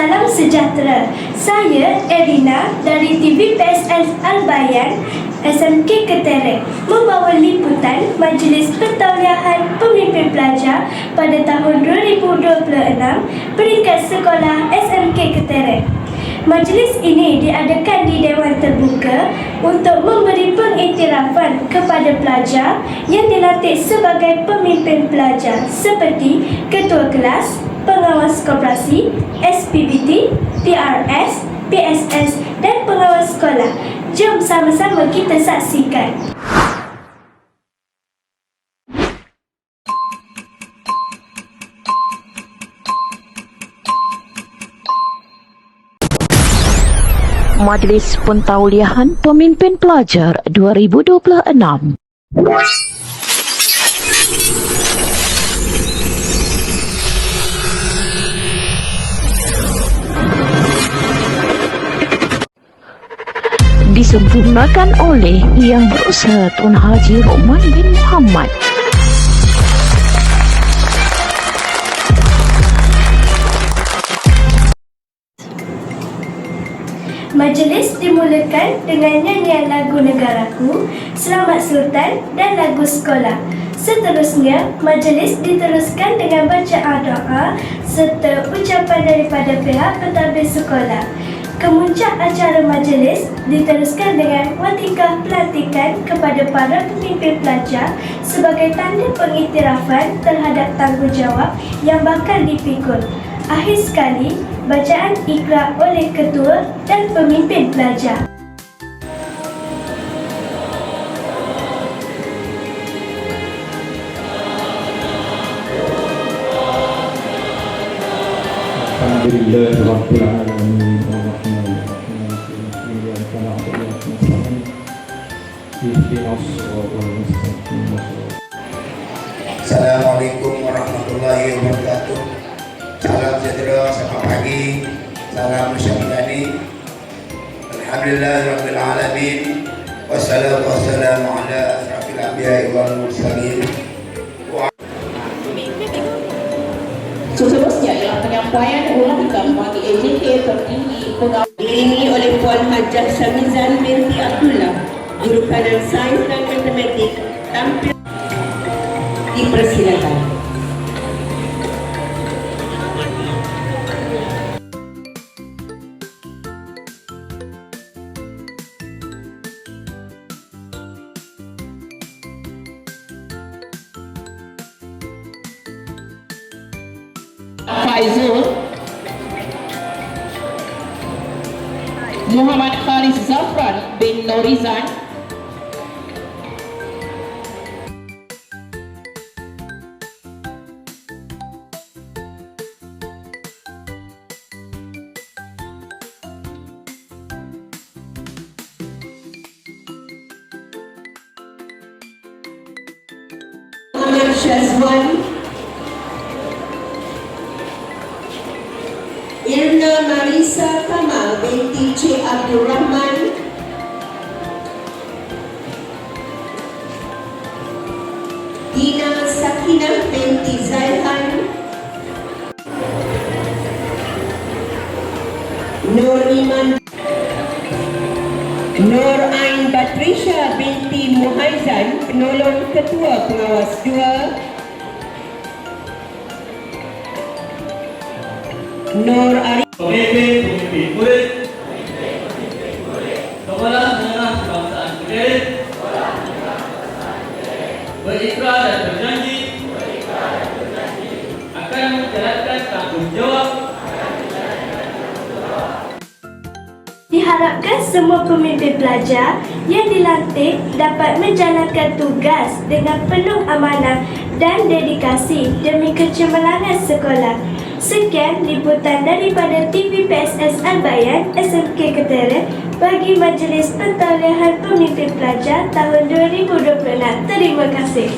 Salam sejahtera. Saya Erina dari TV PSS Al-Bayan SMK Keterek membawa liputan Majlis Pertauliahan Pemimpin Pelajar pada tahun 2026 peringkat sekolah SMK Keterek. Majlis ini diadakan di Dewan Terbuka untuk memberi pengiktirafan kepada pelajar yang dilantik sebagai pemimpin pelajar seperti Ketua Kelas, Pengawas Koperasi, SPBT, PRS, PSS dan Pengawas Sekolah. Jom sama-sama kita saksikan. Majlis Pentauliahan Pemimpin Pelajar 2026. Disempurnakan oleh Yang Berusaha Tun Haji Roman bin Muhammad. Majlis dimulakan dengan nyanyian lagu Negaraku, Selamat Sultan dan lagu sekolah. Seterusnya, majlis diteruskan dengan bacaan doa serta ucapan daripada pihak pentadbir sekolah. Kemuncak acara majlis diteruskan dengan watikah pelantikan kepada para pemimpin pelajar sebagai tanda pengiktirafan terhadap tanggungjawab yang bakal dipikul. Akhir sekali, bacaan ikrar oleh ketua dan pemimpin pelajar. Alhamdulillahirabbil alamin arrahmanirrahim Assalamualaikum warahmatullahi wabarakatuh. Salam sejahtera, selamat pagi, salam masyarakat. Alhamdulillahirabbil alamin wassalatu wassalamu ala asrafil anbiya'i wal mursalin. Seterusnya ialah penyampaian ulangan bagi AJK tertinggi pegawai diiringi oleh Puan Hajah Syamizan binti Abdullah, jurukanan Sains dan Matematik, tampil dipersilakan. Faizul Muhammad Khalis Zafran bin Norizan, Muhammad Syazwan, Irna Marisa Kamal binti C. Abdul Rahman, Dina Sakinah binti Zaihan, Nur Iman, Nur Ain Batrisha binti Muhaizan, penolong ketua pengawas 2, Nur Ari Pemimpin murid Sekolah Menengah Kebangsaan Kedah berikrar dan berjanji akan menjalankan tanggungjawab. Diharapkan semua pemimpin pelajar yang dilantik dapat menjalankan tugas dengan penuh amanah dan dedikasi demi kecemerlangan sekolah. Sekian liputan daripada TV PSS Al-Bayan SMK Keterek bagi Majlis Pentauliahan Pemimpin Pelajar tahun 2026. Terima kasih.